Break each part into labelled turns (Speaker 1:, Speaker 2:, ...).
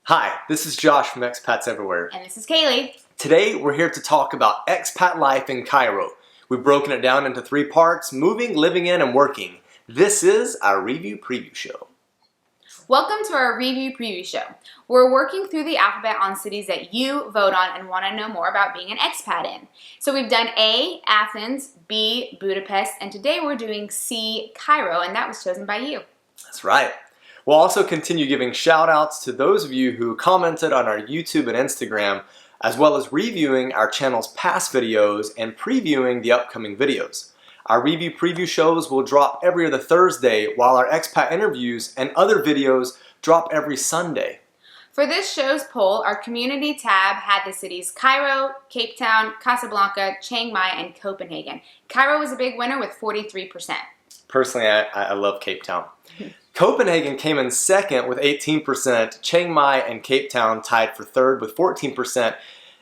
Speaker 1: Hi, this is Josh from Expats Everywhere.
Speaker 2: And this is Kalie.
Speaker 1: Today we're here to talk about expat life in Cairo. We've broken it down into 3 parts: moving, living in, and working. This is our review preview show.
Speaker 2: Welcome to our review preview show. We're working through the alphabet on cities that you vote on and want to know more about being an expat in. So we've done A, Athens, B, Budapest, and today we're doing C, Cairo, and that was chosen by you.
Speaker 1: That's right. We'll also continue giving shout outs to those of you who commented on our YouTube and Instagram, as well as reviewing our channel's past videos and previewing the upcoming videos. Our review preview shows will drop every other Thursday, while our expat interviews and other videos drop every Sunday.
Speaker 2: For this show's poll, our community tab had the cities Cairo, Cape Town, Casablanca, Chiang Mai, and Copenhagen. Cairo was a big winner with 43%.
Speaker 1: Personally, I love Cape Town. Copenhagen came in second with 18%, Chiang Mai and Cape Town tied for third with 14%,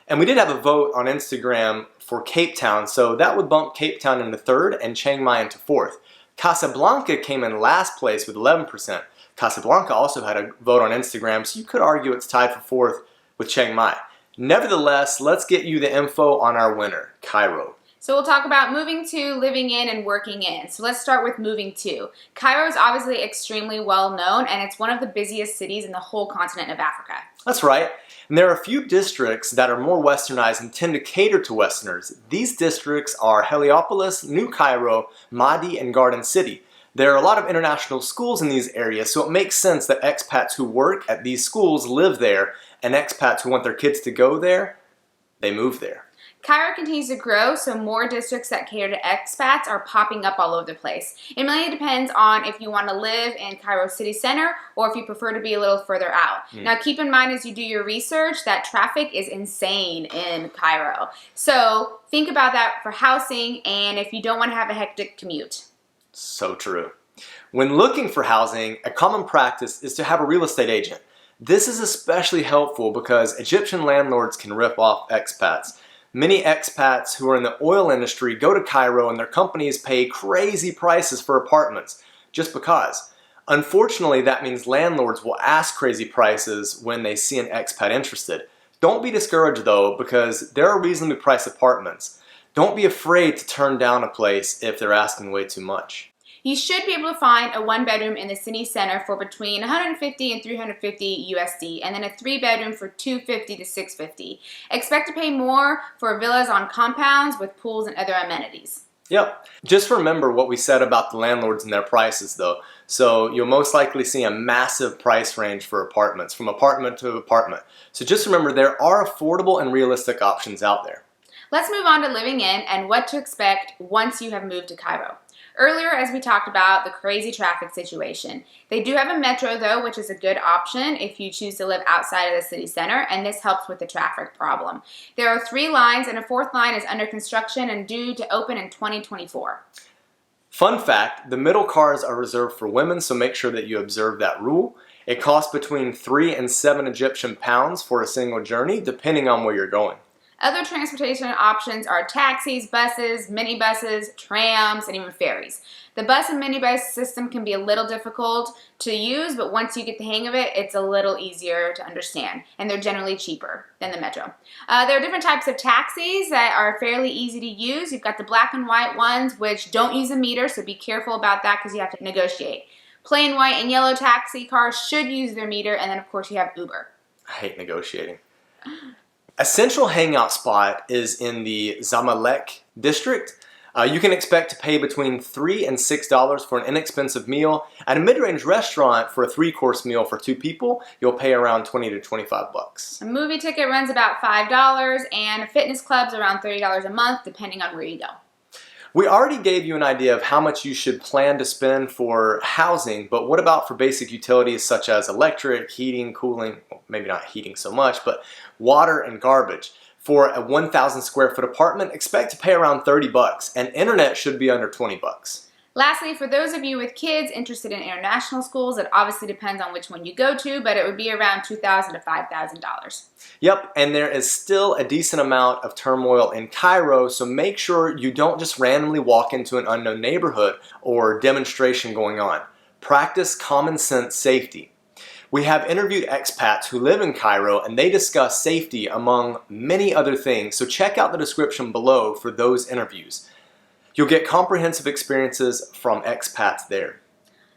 Speaker 1: and we did have a vote on Instagram for Cape Town, so that would bump Cape Town into third and Chiang Mai into fourth. Casablanca came in last place with 11%. Casablanca also had a vote on Instagram, so you could argue it's tied for fourth with Chiang Mai. Nevertheless, let's get you the info on our winner, Cairo.
Speaker 2: So we'll talk about moving to, living in, and working in. So let's start with moving to. Cairo is obviously extremely well known, and it's one of the busiest cities in the whole continent of Africa.
Speaker 1: That's right. And there are a few districts that are more westernized and tend to cater to Westerners. These districts are Heliopolis, New Cairo, Mahdi, and Garden City. There are a lot of international schools in these areas, so it makes sense that expats who work at these schools live there, and expats who want their kids to go there, they move there.
Speaker 2: Cairo continues to grow, so more districts that cater to expats are popping up all over the place. It mainly depends on if you want to live in Cairo city center or if you prefer to be a little further out. Now keep in mind as you do your research that traffic is insane in Cairo. So think about that for housing and if you don't want to have a hectic commute.
Speaker 1: So true. When looking for housing, a common practice is to have a real estate agent. This is especially helpful because Egyptian landlords can rip off expats. Many expats who are in the oil industry go to Cairo and their companies pay crazy prices for apartments just because. Unfortunately, that means landlords will ask crazy prices when they see an expat interested. Don't be discouraged though, because there are reasonably priced apartments. Don't be afraid to turn down a place if they're asking way too much.
Speaker 2: You should be able to find a 1-bedroom in the city center for between 150 and 350 USD, and then a 3-bedroom for 250 to 650. Expect to pay more for villas on compounds with pools and other amenities.
Speaker 1: Yep. Just remember what we said about the landlords and their prices though. So you'll most likely see a massive price range for apartments, from apartment to apartment. So just remember there are affordable and realistic options out there.
Speaker 2: Let's move on to living in and what to expect once you have moved to Cairo. Earlier, as we talked about the crazy traffic situation. They do have a metro though, which is a good option if you choose to live outside of the city center, and this helps with the traffic problem. There are 3 lines and a 4th line is under construction and due to open in 2024.
Speaker 1: Fun fact, the middle cars are reserved for women, so make sure that you observe that rule. It costs between 3 and 7 Egyptian pounds for a single journey, depending on where you're going.
Speaker 2: Other transportation options are taxis, buses, minibuses, trams, and even ferries. The bus and minibus system can be a little difficult to use, but once you get the hang of it, it's a little easier to understand, and they're generally cheaper than the metro. There are different types of taxis that are fairly easy to use. You've got the black and white ones, which don't use a meter, so be careful about that because you have to negotiate. Plain white and yellow taxi cars should use their meter, and then of course you have Uber.
Speaker 1: I hate negotiating. A central hangout spot is in the Zamalek district. You can expect to pay between $3 and $6 for an inexpensive meal. At a mid-range restaurant for a 3-course meal for 2 people, you'll pay around $20 to $25.
Speaker 2: A movie ticket runs about $5 and fitness clubs around $30 a month depending on where you go.
Speaker 1: We already gave you an idea of how much you should plan to spend for housing, but what about for basic utilities such as electric, heating, cooling, well, maybe not heating so much, but water and garbage? For a 1,000 square foot apartment, expect to pay around $30, and internet should be under $20.
Speaker 2: Lastly, for those of you with kids interested in international schools, it obviously depends on which one you go to, but it would be around $2,000 to $5,000.
Speaker 1: Yep, and there is still a decent amount of turmoil in Cairo, so make sure you don't just randomly walk into an unknown neighborhood or demonstration going on. Practice common sense safety. We have interviewed expats who live in Cairo and they discuss safety among many other things, so check out the description below for those interviews. You'll get comprehensive experiences from expats there.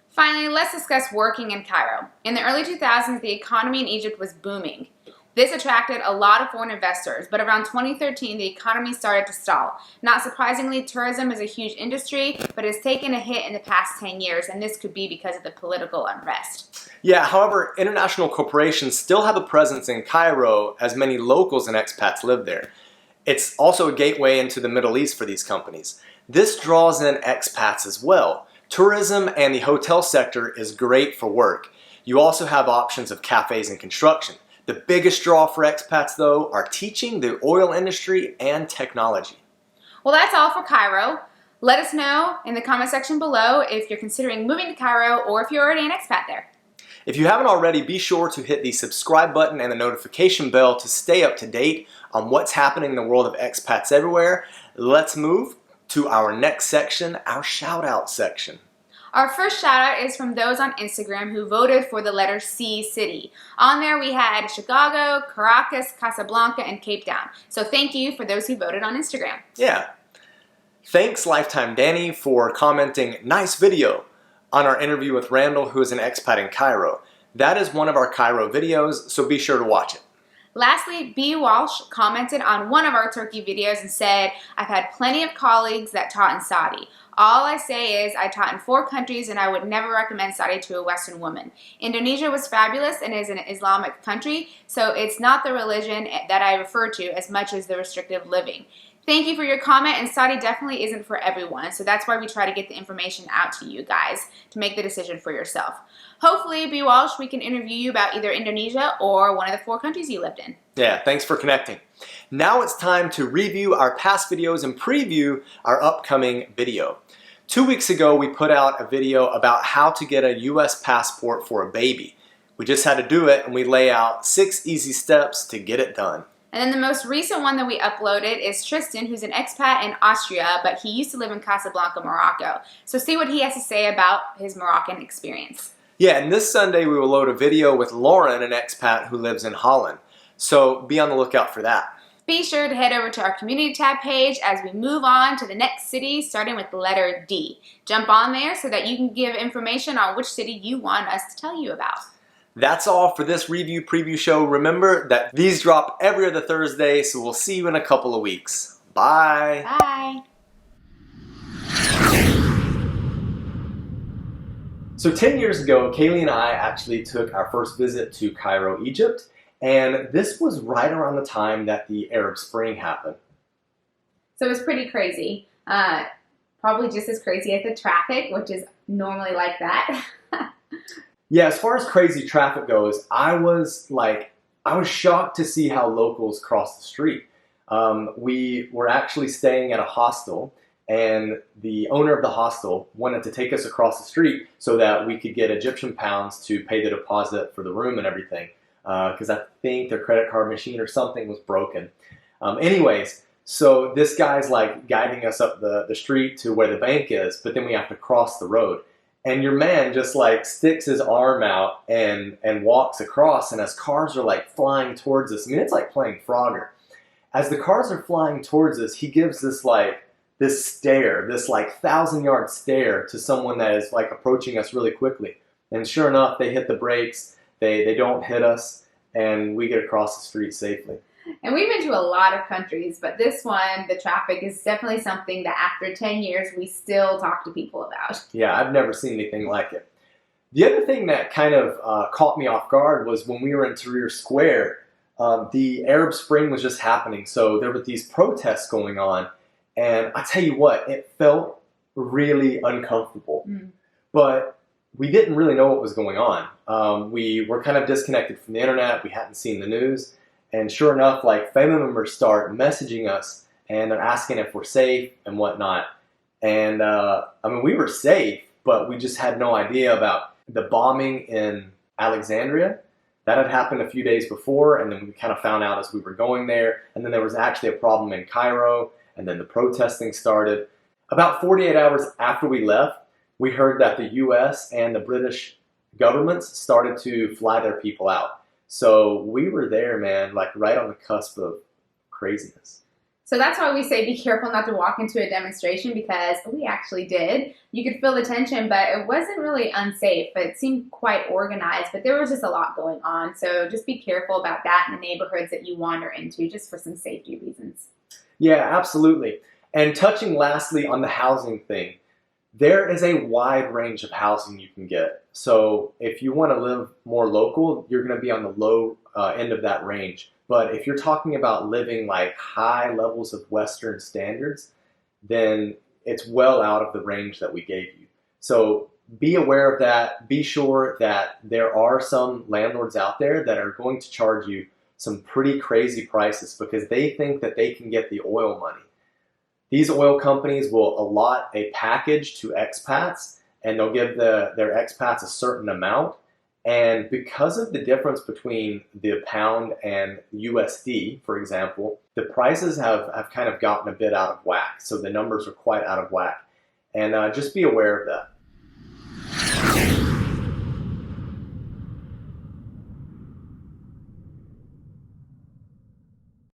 Speaker 2: Finally, let's discuss working in Cairo. In the early 2000s, the economy in Egypt was booming. This attracted a lot of foreign investors, but around 2013, the economy started to stall. Not surprisingly, tourism is a huge industry, but it's taken a hit in the past 10 years, and this could be because of the political unrest.
Speaker 1: Yeah, however, international corporations still have a presence in Cairo as many locals and expats live there. It's also a gateway into the Middle East for these companies. This draws in expats as well. Tourism and the hotel sector is great for work. You also have options of cafes and construction. The biggest draw for expats, though, are teaching, the oil industry, and technology.
Speaker 2: Well, that's all for Cairo. Let us know in the comment section below if you're considering moving to Cairo or if you're already an expat there.
Speaker 1: If you haven't already, be sure to hit the subscribe button and the notification bell to stay up to date on what's happening in the world of expats everywhere. Let's move to our next section, our shout-out section.
Speaker 2: Our first shout out is from those on Instagram who voted for the letter C city. On there we had Chicago, Caracas, Casablanca, and Cape Town. So thank you for those who voted on Instagram.
Speaker 1: Yeah. Thanks Lifetime Danny for commenting nice video on our interview with Randall, who is an expat in Cairo. That is one of our Cairo videos, so be sure to watch it.
Speaker 2: Lastly, B. Walsh commented on one of our Turkey videos and said, I've had plenty of colleagues that taught in Saudi. All I say is I taught in 4 countries and I would never recommend Saudi to a Western woman. Indonesia was fabulous and is an Islamic country, so it's not the religion that I refer to as much as the restrictive living. Thank you for your comment, and Saudi definitely isn't for everyone, so that's why we try to get the information out to you guys to make the decision for yourself. Hopefully, B. Walsh, we can interview you about either Indonesia or one of the 4 countries you lived in.
Speaker 1: Yeah, thanks for connecting. Now it's time to review our past videos and preview our upcoming video. 2 weeks ago, we put out a video about how to get a US passport for a baby. We just had to do it, and we lay out 6 easy steps to get it done.
Speaker 2: And then the most recent one that we uploaded is Tristan, who's an expat in Austria, but he used to live in Casablanca, Morocco. So see what he has to say about his Moroccan experience.
Speaker 1: Yeah, and this Sunday we will load a video with Lauren, an expat who lives in Holland. So be on the lookout for that.
Speaker 2: Be sure to head over to our community tab page as we move on to the next city, starting with the letter D. Jump on there so that you can give information on which city you want us to tell you about.
Speaker 1: That's all for this review preview show. Remember that these drop every other Thursday, so we'll see you in a couple of weeks. Bye.
Speaker 2: Bye.
Speaker 1: So 10 years ago, Kalie and I actually took our first visit to Cairo, Egypt, and this was right around the time that the Arab Spring happened.
Speaker 2: So it was pretty crazy. Probably just as crazy as the traffic, which is normally like that.
Speaker 1: Yeah, as far as crazy traffic goes, I was shocked to see how locals crossed the street. We were actually staying at a hostel, and the owner of the hostel wanted to take us across the street so that we could get Egyptian pounds to pay the deposit for the room and everything, because I think their credit card machine or something was broken. Anyways, so this guy's like guiding us up the street to where the bank is, but then we have to cross the road. And your man just like sticks his arm out and walks across, and as cars are like flying towards us, I mean, it's like playing Frogger. As the cars are flying towards us, he gives this stare, this like 1,000-yard stare to someone that is like approaching us really quickly. And sure enough, they hit the brakes, they don't hit us, and we get across the street safely.
Speaker 2: And we've been to a lot of countries, but this one, the traffic is definitely something that after 10 years, we still talk to people about.
Speaker 1: Yeah, I've never seen anything like it. The other thing that kind of caught me off guard was when we were in Tahrir Square, the Arab Spring was just happening, so there were these protests going on, and I tell you what, it felt really uncomfortable. But we didn't really know what was going on. We were kind of disconnected from the internet, we hadn't seen the news. And sure enough, like family members start messaging us and they're asking if we're safe and whatnot. And I mean, we were safe, but we just had no idea about the bombing in Alexandria. That had happened a few days before, and then we kind of found out as we were going there. And then there was actually a problem in Cairo, and then the protesting started. About 48 hours after we left, we heard that the US and the British governments started to fly their people out. So we were there, man, like right on the cusp of craziness.
Speaker 2: So that's why we say be careful not to walk into a demonstration, because we actually did. You could feel the tension, but it wasn't really unsafe. It seemed quite organized, but there was just a lot going on. So just be careful about that in the neighborhoods that you wander into, just for some safety reasons.
Speaker 1: Yeah, absolutely. And touching lastly on the housing thing, there is a wide range of housing you can get. So if you want to live more local, you're going to be on the low end of that range. But if you're talking about living like high levels of Western standards, then it's well out of the range that we gave you. So be aware of that. Be sure that there are some landlords out there that are going to charge you some pretty crazy prices because they think that they can get the oil money. These oil companies will allot a package to expats, and they'll give their expats a certain amount. And because of the difference between the pound and USD, for example, the prices have kind of gotten a bit out of whack. So the numbers are quite out of whack. And just be aware of that.